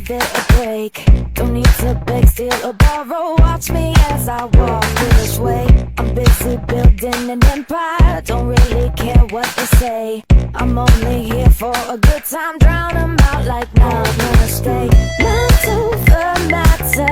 give it a break. Don't need to beg, steal or borrow. Watch me as I walk this way. I'm busy building an empire. Don't really care what they say. I'm only here for a good time. Drown 'em out like not a mistake. Not to the matter.